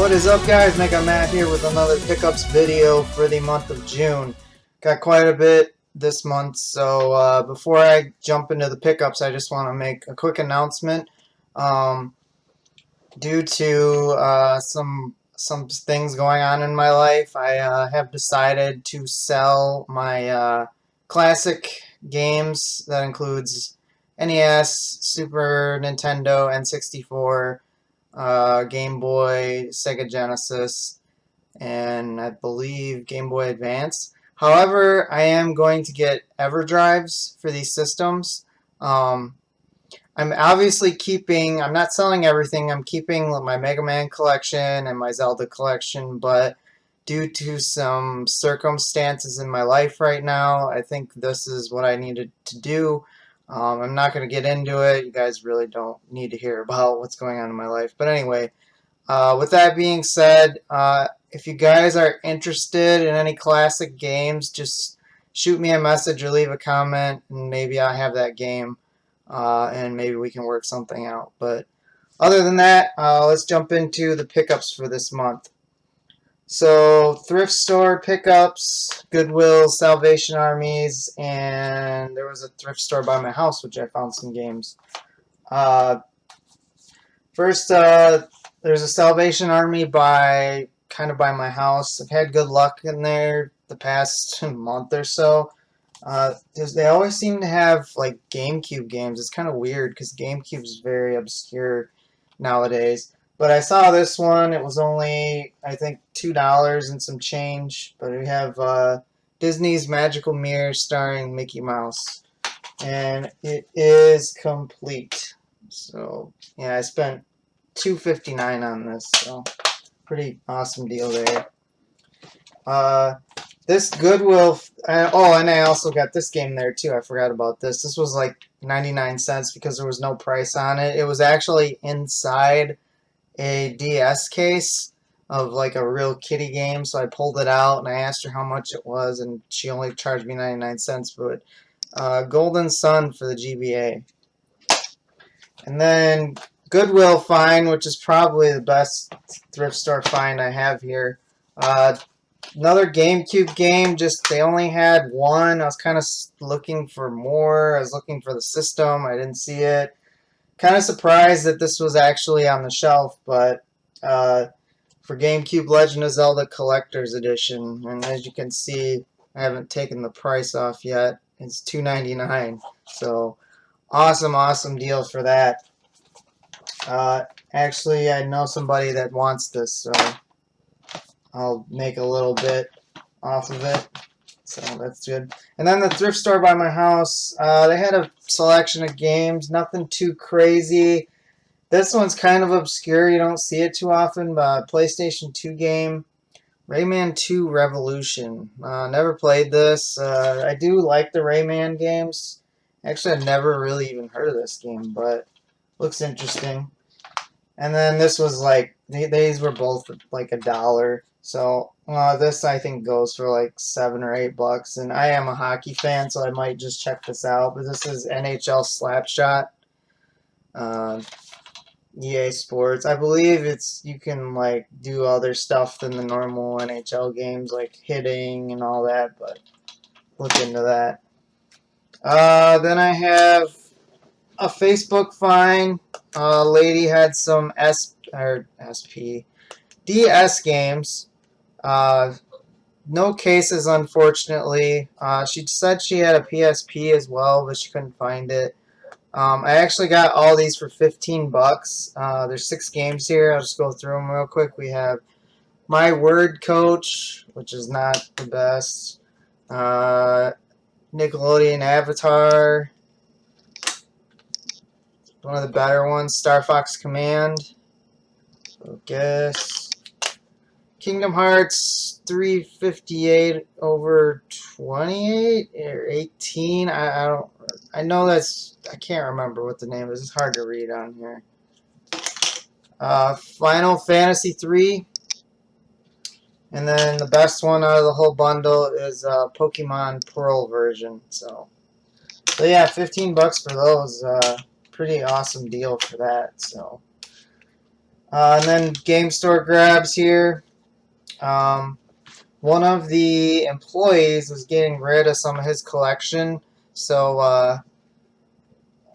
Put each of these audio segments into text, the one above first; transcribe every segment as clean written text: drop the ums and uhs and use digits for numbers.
What is up, guys? Mega Matt here with another pickups video for the month of June. Got quite a bit this month, so before I jump into the pickups, I just want to make a quick announcement. Due to some things going on in my life, I have decided to sell my classic games. That includes NES, Super Nintendo, N64, Game Boy, Sega Genesis, and I believe Game Boy Advance. However, I am going to get EverDrives for these systems. I'm obviously keeping, I'm not selling everything, I'm keeping my Mega Man collection and my Zelda collection, but due to some circumstances in my life right now, I think this is what I needed to do. I'm not going to get into it. You guys really don't need to hear about what's going on in my life. But anyway, with that being said, if you guys are interested in any classic games, just shoot me a message or leave a comment, and maybe I have that game, and maybe we can work something out. But other than that, let's jump into the pickups for this month. So, thrift store pickups, Goodwill, Salvation Armies, and there was a thrift store by my house, which I found some games. First, there's a Salvation Army by my house. I've had good luck in there the past month or so. They always seem to have like GameCube games. It's kind of weird because GameCube's very obscure nowadays. But I saw this one. It was only, I think, $2 and some change. But we have Disney's Magical Mirror starring Mickey Mouse. And it is complete. So, yeah, I spent $2.59 on this. So, pretty awesome deal there. This Goodwill, and I also got this game there too. I forgot about this. This was like 99 cents because there was no price on it. It was actually inside a DS case of like a real kiddie game, so I pulled it out and I asked her how much it was, and she only charged me 99 cents for it. Golden Sun for the GBA. And then Goodwill find, which is probably the best thrift store find I have here. Another GameCube game, just they only had one. I was kind of looking for more. I was looking for the system. I didn't see it. Kind of surprised that this was actually on the shelf, but for GameCube Legend of Zelda Collector's Edition, and as you can see, I haven't taken the price off yet. It's $2.99, so awesome deal for that. Actually, I know somebody that wants this, so I'll make a little bit off of it. So that's good. And then the thrift store by my house, they had a selection of games, nothing too crazy. This one's kind of obscure, you don't see it too often, but PlayStation 2 game, Rayman 2 Revolution. Never played this. I do like the Rayman games. Actually, I've never really even heard of this game, but looks interesting. And then this was like, these were both like $1. So this I think goes for like $7 or $8. And I am a hockey fan, so I might just check this out. But this is NHL Slapshot. EA Sports. I believe you can like do other stuff than the normal NHL games, like hitting and all that, but look into that. Then I have a Facebook find. A lady had some DS games. No cases, unfortunately. She said she had a PSP as well, but she couldn't find it. I actually got all these for $15. There's 6 games here. I'll just go through them real quick. We have My Word Coach, which is not the best. Nickelodeon Avatar. One of the better ones. Star Fox Command. Focus. Kingdom Hearts 358 over 28 or 18. I know I can't remember what the name is. It's hard to read on here. Final Fantasy 3. And then the best one out of the whole bundle is Pokemon Pearl version. So yeah, $15 for those. Pretty awesome deal for that. So And then game store grabs here. One of the employees was getting rid of some of his collection, so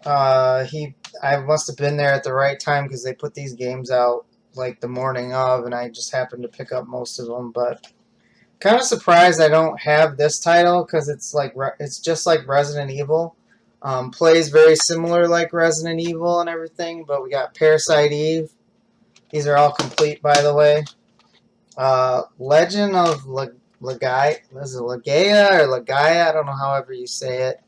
I must have been there at the right time because they put these games out like the morning of, and I just happened to pick up most of them. But kind of surprised I don't have this title because it's just like Resident Evil. Plays very similar like Resident Evil and everything, but we got Parasite Eve. These are all complete, by the way. Legend of Legaia, is it Legaia or Legaia? I don't know however you say it.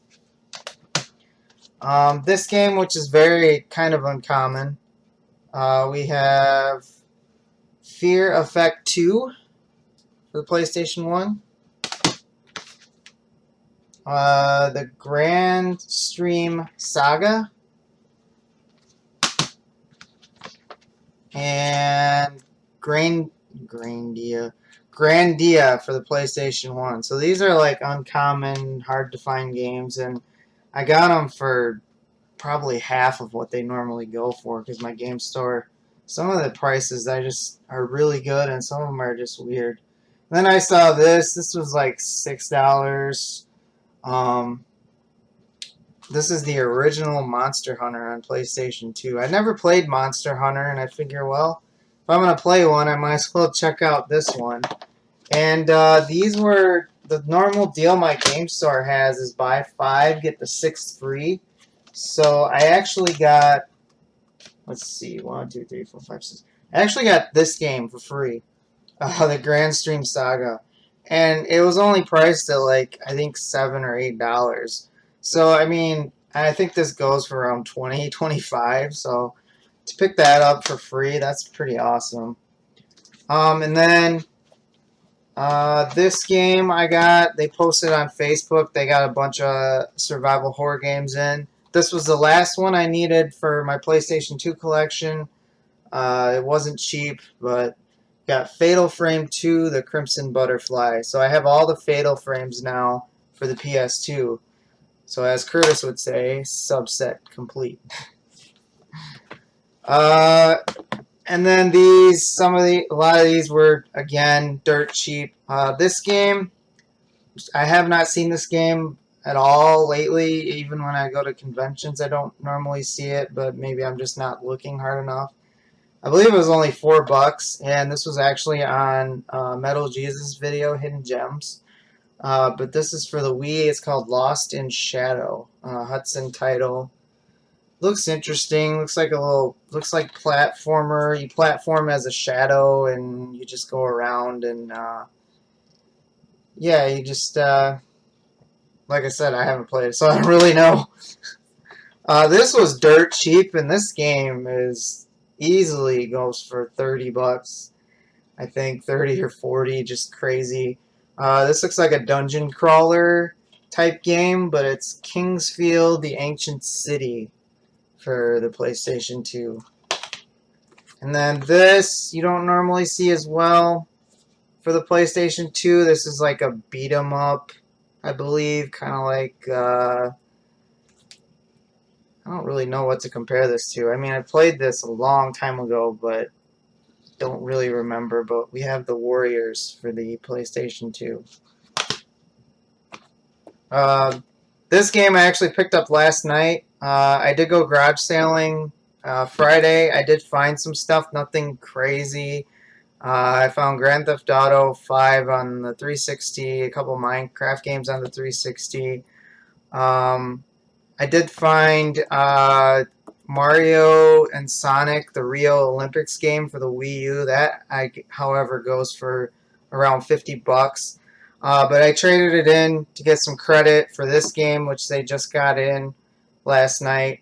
This game, which is very kind of uncommon, we have Fear Effect 2 for the PlayStation 1. The Grand Stream Saga. And Grandia for the PlayStation 1. So these are like uncommon, hard to find games, and I got them for probably half of what they normally go for because my game store, some of the prices are really good and some of them are just weird. And then I saw this. This was like $6. This is the original Monster Hunter on PlayStation 2. I never played Monster Hunter, and I figure, well, if I'm going to play one, I might as well check out this one. And these were the normal deal my game store has is buy 5, get the 6th free. So I actually got, let's see, 1, 2, 3, 4, 5, 6. I actually got this game for free, the Grand Stream Saga. And it was only priced at like, I think $7 or $8. So, I mean, I think this goes for around 20, 25. So, to pick that up for free, that's pretty awesome. And then this game I got, they posted on Facebook. They got a bunch of survival horror games in. This was the last one I needed for my PlayStation 2 collection. It wasn't cheap, but got Fatal Frame 2, The Crimson Butterfly. So I have all the Fatal Frames now for the PS2. So as Curtis would say, subset complete. And then a lot of these were, again, dirt cheap. This game, I have not seen this game at all lately. Even when I go to conventions, I don't normally see it, but maybe I'm just not looking hard enough. I believe it was only $4, and this was actually on Metal Jesus video, Hidden Gems. But this is for the Wii. It's called Lost in Shadow. Hudson title. Looks interesting. Looks like platformer. You platform as a shadow, and you just go around, and yeah, you just like I said, I haven't played it, so I don't really know. This was dirt cheap, and this game is easily goes for $30. I think 30 or 40, just crazy. This looks like a dungeon crawler type game, but it's Kingsfield, the Ancient City for the PlayStation 2. And then this you don't normally see as well for the PlayStation 2. This is like a beat 'em up, I believe, kind of like I don't really know what to compare this to. I mean, I played this a long time ago, but don't really remember. But we have the Warriors for the PlayStation 2. This game I actually picked up last night. I did go garage sailing Friday. I did find some stuff, nothing crazy. I found Grand Theft Auto 5 on the 360, a couple Minecraft games on the 360. I did find Mario and Sonic, the Rio Olympics game for the Wii U. That, however, goes for around $50. But I traded it in to get some credit for this game, which they just got in last night.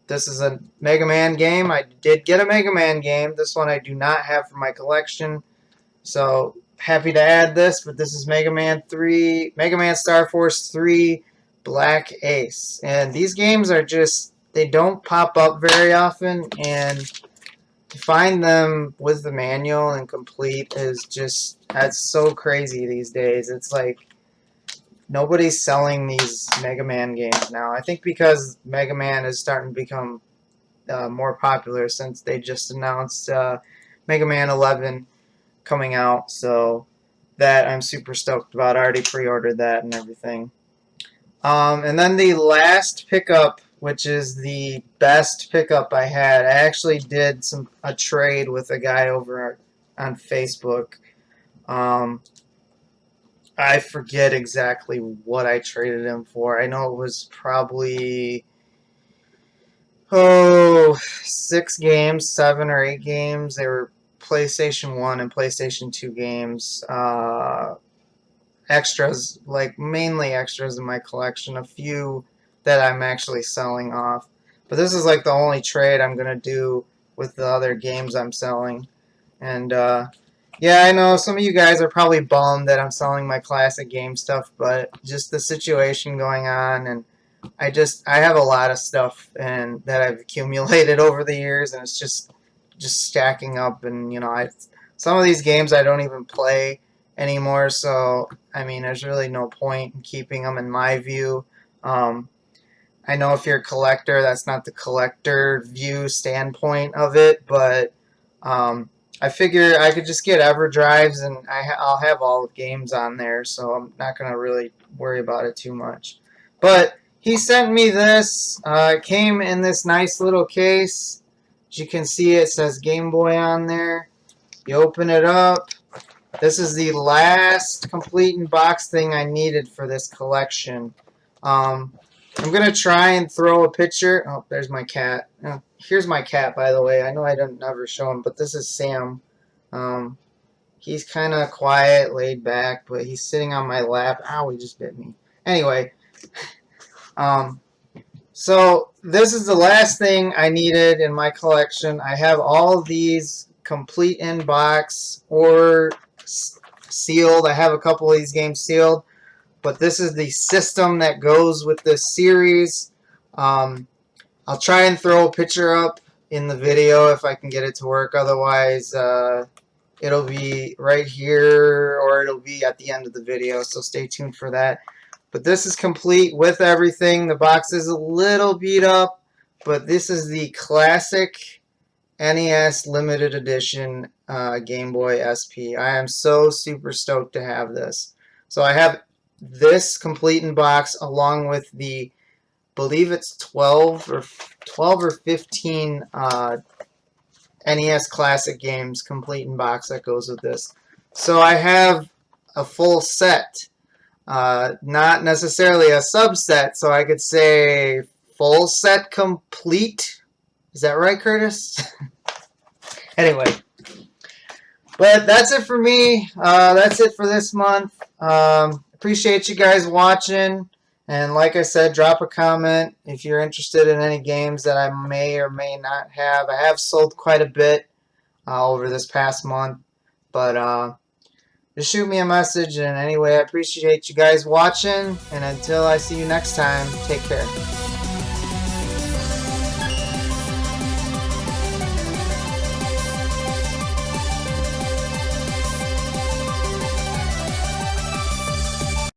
This is a Mega Man game. I did get a Mega Man game. This one I do not have for my collection. So happy to add this, but this is Mega Man 3, Mega Man Star Force 3 Black Ace. And these games are just, they don't pop up very often, and to find them with the manual and complete is just, that's so crazy these days. It's like nobody's selling these Mega Man games now. I think because Mega Man is starting to become more popular since they just announced Mega Man 11 coming out. So that I'm super stoked about. I already pre-ordered that and everything. And then the last pickup, which is the best pickup I had, I actually did a trade with a guy over on Facebook. I forget exactly what I traded him for. I know it was probably 6 games, 7 or 8 games. They were PlayStation 1 and PlayStation 2 games. Extras, like mainly extras in my collection. A few that I'm actually selling off. But this is like the only trade I'm going to do with the other games I'm selling. And yeah, I know some of you guys are probably bummed that I'm selling my classic game stuff, but just the situation going on, and I have a lot of stuff and that I've accumulated over the years, and it's just stacking up. And some of these games I don't even play anymore, so I mean, there's really no point in keeping them in my view. I know if you're a collector, that's not the collector view standpoint of it, but I figure I could just get EverDrives and I'll have all the games on there, so I'm not going to really worry about it too much. But he sent me this. It came in this nice little case. As you can see, it says Game Boy on there. You open it up. This is the last complete in box thing I needed for this collection. I'm going to try and throw a picture. Oh, there's my cat. Here's my cat, by the way. I know I didn't never show him, but this is Sam. He's kind of quiet, laid back, but he's sitting on my lap. Ow, he just bit me. Anyway, so this is the last thing I needed in my collection. I have all of these complete in box or sealed. I have a couple of these games sealed, but this is the system that goes with this series. I'll try and throw a picture up in the video if I can get it to work. Otherwise, it'll be right here or it'll be at the end of the video, so stay tuned for that. But this is complete with everything. The box is a little beat up, but this is the classic NES limited edition Game Boy SP. I am so super stoked to have this. So I have this complete in box along with the, believe it's 12 or 15 NES classic games complete in box that goes with this. So I have a full set. Not necessarily a subset, so I could say full set complete. Is that right, Curtis? Anyway, but that's it for me. That's it for this month. Appreciate you guys watching. And like I said, drop a comment if you're interested in any games that I may or may not have. I have sold quite a bit over this past month. But just shoot me a message. And anyway, I appreciate you guys watching. And until I see you next time, take care.